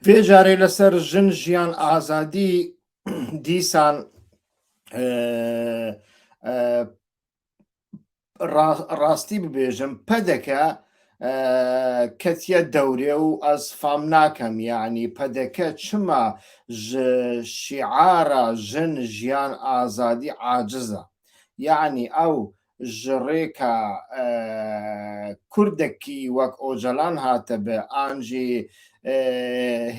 vêjarê li ser jin jiyan azadî dîsan rastî bibêjim pedeke ketiye dewrê û ez fam nakim yanî pedeke çima ji şiara jin jiyan azadî aciz e. Yani ew ji rêka Kurdekî wek Ocalan hatibe an jî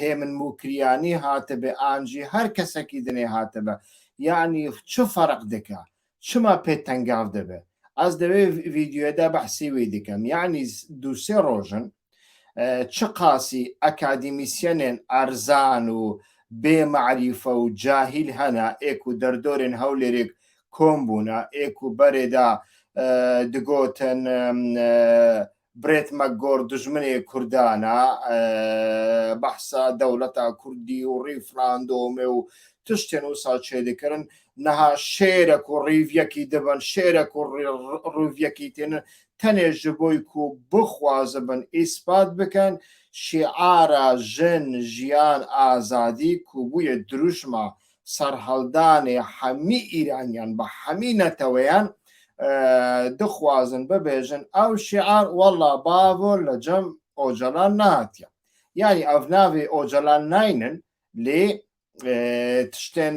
Hêmin Mûkiriyanî hatibe an jî her kesekî dinê hatibe. Yani çi ferq dike? Çima pê tengav dibe? Ez divê vîdyoya de behsê wê dikim. Yani du sê rojin çi qasî akademîsyenên erzan û bê mecrife û cahîl hene ê ku derdorên Hewlêrê kom bûne ê ku berê de digotin Brêt McGor dijminê Kurdan e behsa dewleta Kurdî û rîferandûmê û tiştên wisa çêdikirin niha şêrek û rêviyekî dibin şêrek û rêviyekî tênin tenê ji bo ku bixwazibin îspat bikin şiara jin jiyan azadî ku bûye dirûjma serheldanê hemî Îraniyan bi hemî neteweyan dixwazin bibêjin ew şiar wela bavê li cem Ocalan nehatiye. Yani ev navê Ocalan naynin lê tiştên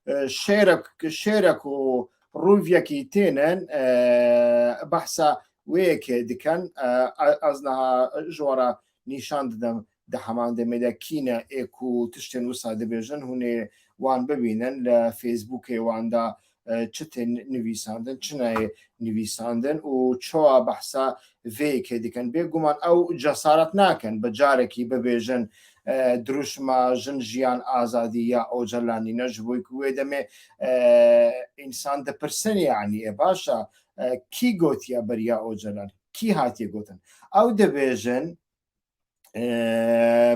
şêrek û rûviyekî tênin behsa wêyekê dikin ez niha ji we re nîşan didim di heman demê de kîne ê ku tiştên wisa dibêjin hûnê wan bibînin li Facebookê wan de çi tê nivîsandin çi nayê nivîsandin û çawa behsa vêyekê dikin bêguman ew cesaret nakin bi carekî bibêjin dirûjma jin jiyan azadî ya Ocalanî ne ji bo ku wê demê însan dipirsin yanî başa kî gotiye beriya Ocalan kî hatiye gotin ew dibêjin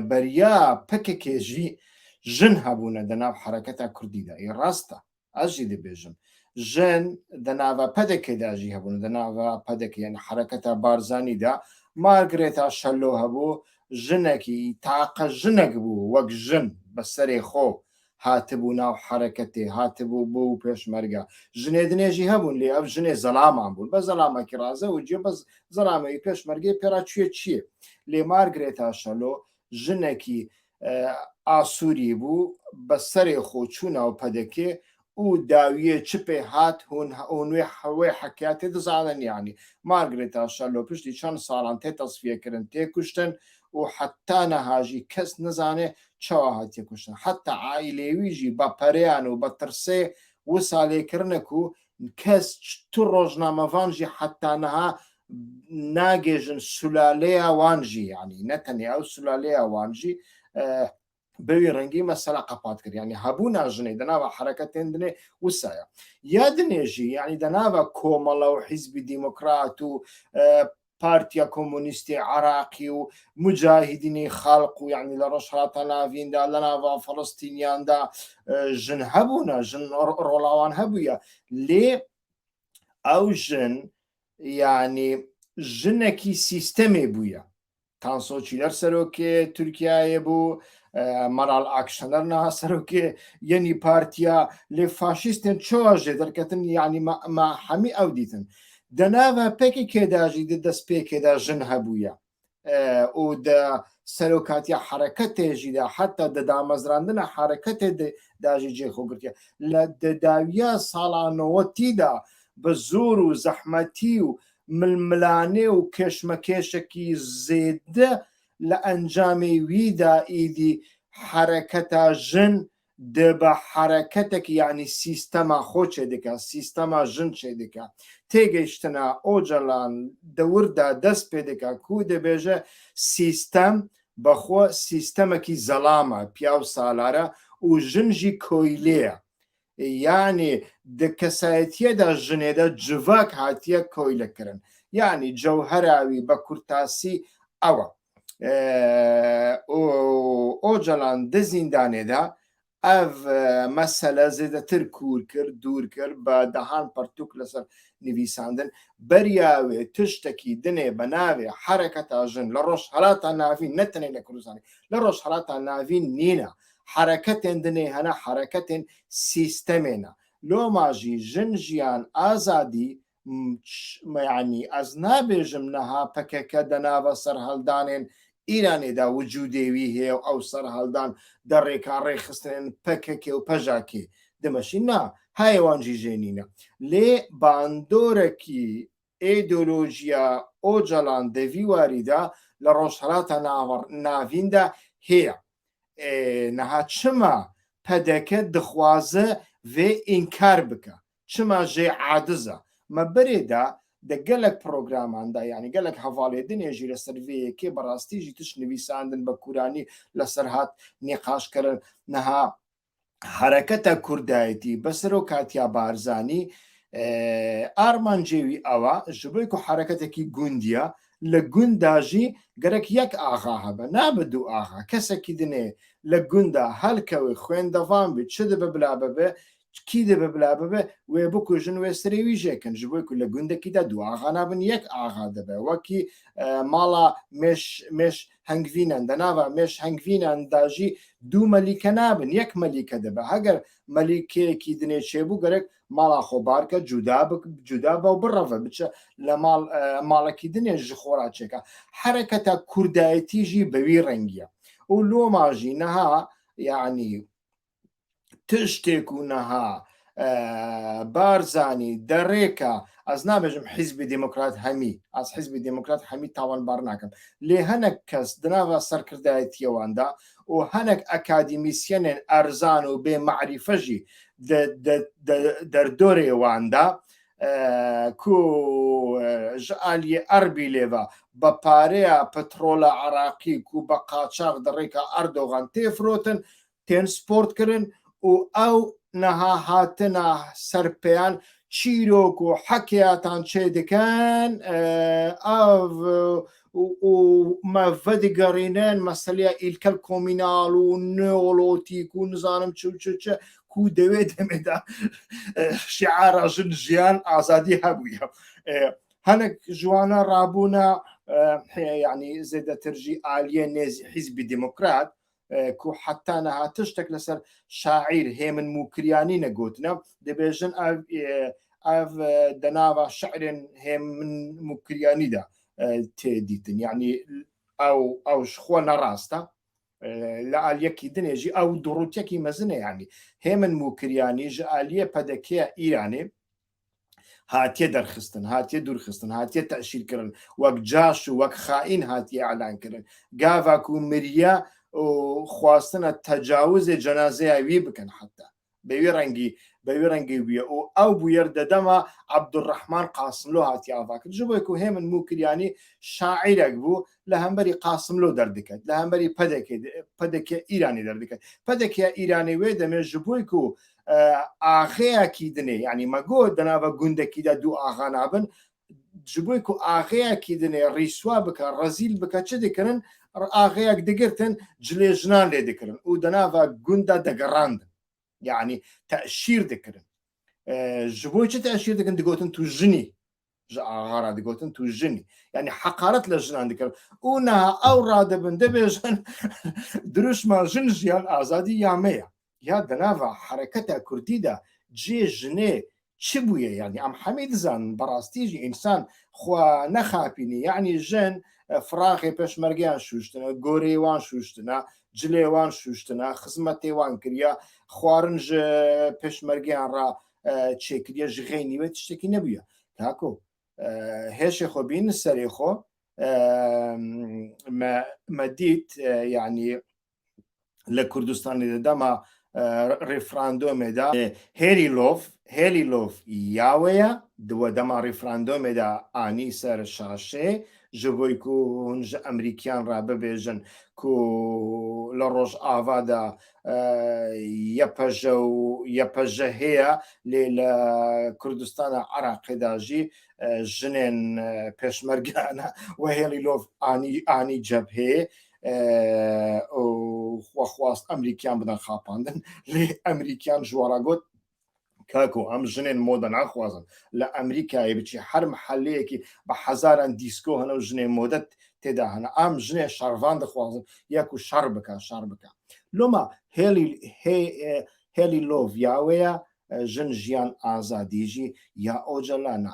beriya pekekê jî jin hebûne di nav hereketa Kurdî de rast e ez jî dibêjim jin di nava pedekê de jî hebûne di nava pedekê yani hereketa Barzanî de Margreta Şello hebû jinekî taqe jinek bû wek jin bi serê xwe hatibû nav hereketê hatibû bû pêşmerge jinê dinê jî hebûn lê ev jinê zelaman bûn be zelamekî raze û cî be zelamekî pêşmergê pêra çûye çi ye lê Margreta Şello jinekî Asûrî bû bi serê xwe çû nav pedekê û dawiyê çi pê hat hûn wê hekayetê dizanin yanî Margreta Şello piştî çend salan tê tesfiyekirin tê kuştin û heta niha jî kes nizane çawa hatiye kuştin heta aîlê wî jî bi pereyan û bi tirsê wisa lêkirine ku kes tu rojnamevan jî heta niha nagêjin sulaleya wan jî yanî ne tenê ew sulaleya wan jî bevî rengî mesela qepat kir yani hebûna jinê di nava hereketên dinê wisa ye ya dinê jî yani di nava Komala û Hîzbî Demokrat û Partiya Komûnîstê Iraqî û Mucahidînê Xelq û yani li Rojhilata Navîn de li nava Filistîniyan de jin hebûne jin rola wan hebûye lê ew jin yani jinekî sîstemê bûye Tansoçîler serokê Tirkiyeyê bû Meral Akşener niha serokê yenî partiya lê faşîstên çawa jê derketin yanî me hemî ew dîtin di nava pekekê de jî di destpêkê de jin hebûye û di serokatiya hereketê jî de heta di damezrandina hereketê de jî cêxwe girtiye di dawiya sala newetî de bi zor û zehmetî û milmilanê û keşmekêşekî zêde li encamê wî de êdî hereketa jin di bi hereketekî yanî sîstema xwe çêdike sîstema jin çêdike têgihiştina Ocalan di wir de dest pê dike ku dibêje sîstem bi xwe sîstemekî zelam e piyav salar e û jin jî koylê ye yani di kesayetiye de jinê de civak hatiye koylekirin yani cewhera wî bi kurtasî ew e Ocalan di zîndanê de ئەڤ مەسەلە زێدەتر کوور کرد دوور کرد بە دەهان پەرتوک لەسەر نویساندن بەریاوێ تشتێکی دنێ بە ناوێ حرەکەتا ژن لە ڕۆژ هەڵاتە ناوین نەتەنێ لە کوردستانی لە ڕۆژ هەڵاتە ناوین نینە حرەکەتێن دنێ هەنا حرەکەتێن سیستەمێنە لۆماژی ژن ژیان ئازادی یعنی ئەز نابێژم نەها پەکەکە دەناوە سەر هەڵدانێن ئیرانێدا وجودێوی هەیە و ئەو سەر هەڵدان دەڕێکا ڕێخستن پەکەکێ و پەژاکێ دەمەشی نا هایەوانجی ژێنینە لێ باندۆرەکی ئیدۆلۆژیا ئۆجەڵان دەڤی واریدا لە ڕۆژهەڵاتە ناویندا هەیە نەها چما پەدەکە دخوازە vê ئینکار بکە چما ژێ عادزە مەبەرێدا دە gelek پرۆگراماندا یعنی gelek هەواڵێدنێژی لەسەر vêyekê بەڕاستیژی تش نویساندن بە کورانی لەسەر هات نێقاشکردن نەها حرەکەتە کوردایەتی بەسەر و کاتیا بارزانی ئارمانجێوی ئەوە ji بۆی و حرەکەتێکی گوندیە لە گونداژی گەرەک یەک ئاغا هەبە نابە دوو ئاغا کەسێکی دنێ لە گوندا هەلکەوەی خوێندەڤان بێت چ دەبە بلا ببێ کی دەبە بلا ببێ وێ بکوژن وێسترێوی ژێکن ji بۆی لە گوندێکیدا دوو ئاغا نابن یەک ئاغا دەبێ وەکی ماڵا مێش هەنگڤینان دەناوە مێش هەنگڤینانداژی دوو مەلیکە نابن یەک مەلیکە دەبە هەگەر مەلیکەیەکی دنێ چێبوو گەرەک ماڵا خۆبارکە جودا بە و بڕەوە بچە لە ماڵەکی دنێ ژ خۆراچێکە حرەکەتە کوردایەتیژی بەوی ڕەنگیە و لۆماژی نەها یعنی تشتێک و نەها بارزانی دەڕێکە ئەس نابێژم حیزبی دموکرات هەمی ئەس حیزبی دموکرات هەمی تاوانبار ناکەم لێ هەنێک کەس دناوە سەرکردایەتیەوەندا و هەنێک ئەکادیمیسیەنێن ئەرزان و بێ معریفەژی دەردۆرێواندا کو ژعالیە ئەربی لێڤە بە پارەیە پەترۆلە عراقی و بە قاچاق دەڕێکە ئەردۆغان تێفرۆتن تێن سپۆرتکردن و ئەو نەها هاتنە سەرپیان چیرۆک و حەکیاتان چێ دەکەن مەڤەدی گەڕینەن مەسەلەیە ئیلکەل کۆمیناڵ و نێۆڵۆتیک و نزانم چ کو دەوێت دەمێدا شیعارە ژن ژیان ئازادی هەبووە هەنێک ژوانە ڕابوونە یعنی زێدەترژی ئالیە نێزی حیزبی دموکرات کو حتا نەها تشتێک لەسەر شاعیر هێمن موکریانی نەگوتنە دەبێژن ئەv دەناوە شعرێن هێمن موکریانیدا تێدیتن یعنی ئەو خۆ نەڕاستە لە ئالیەکی دنێژی ئەو دوڕوتێکی مەزنە ینی هێمن موکریانی ژ ئالیە پەدەکەیە ئیرانێ هاتیە دەرخستن هاتیە دوورخستن هاتیە تەشیرکردن وەک جاش و وەک خائین هاتیە ئالانکردن گاڤاک و مریە خواستنە تەجاوزێ جەنازەیەوی بکەن حتا بەوی ڕەنگی ویە و ئەو بویەر دەدەمە عەبدوڕەحمان قاسملۆ هاتی ئاڤاکرد ژ بۆی و هێمن موکریانی شاعیرێک بوو لە هەمبەری قاسملۆ دەردەکەت لە هەمبەری پەدەکە ئیرانی دەردەکەت پەدەکە ئیرانی وێ دەمێت ژ بۆی و ئاغەیەکی دنێ ینی مەگۆ دەناوە گوندێکیدا دوو ئاغا نابن ji بۆی و ئاغەیەکی دنێ ڕیسوا بکە ڕەزیل بکە چ دەکردن ئاغەیەک دەگرتن جلێ ژنان لێ دەکردن و دەناوە گوندا دەگەڕاندن یعنی تەشیر دەکردن ji بۆی چ تەشیر دەکەن دەگوتن تو ژنی ji ئاغارا دەگوتن تو ژنی یعنی حەقارەت لە ژنان دەکرد و نەها ئەو ڕادەبن دەبێژن دروشما ژن ژیان ئازادی یامەیە یا دەناوە حرەکەتە کوردیدا جێ ژنێ چ بووە یعنی ئەم هەمێ دزان بەڕاستیژی ئینسان خوا نەخاپینی یعنی ژن فراخی پێشمەرگیان شوشتنە گۆرەیوان شوشتنە جلێوان شوشتنە خزمەتێوان کردە خوارن ژ پێشمەرگیان ڕ چێکریە ژغی نیوێت شتێکی نەبووە تاکۆ هێشێ خۆ بین سەرێ خۆ مەدیت یعنی لە کوردستانی دەدەمە ڕێفراندۆمێدا هێلی لۆف یاوەیە دووە دەما ڕێفراندۆمێدا ئانی سەر شاشێ ji بۆی ku hûn ji ئەمریکیان را ببێژن ku لە ڕۆژ ئاوادا یەپەژە هەیە لێ لە کوردستانە عراقیدا ژی ژنێن پێشمەرگانە و هێلی لۆف ئانی جەبهێ خوا خواست ئەمریکیان بدەن خاپاندن لێ ئەمریکیان ژوەڕاگوت کاکۆ ئەم ژنێن مۆدە ناخوازن لە ئەمریکای بچی هەر محلەیەکی بە حەزاران دیسکۆ هەنە و ژنێ مۆدەت تێدا هەنە ئەم ژنێ شەڕڤان دەخوازن یەکو شەڕ بکە لۆما هێلی لۆڤیاوەیە ژن ژیان ئازادیژی یا ئۆجەلانە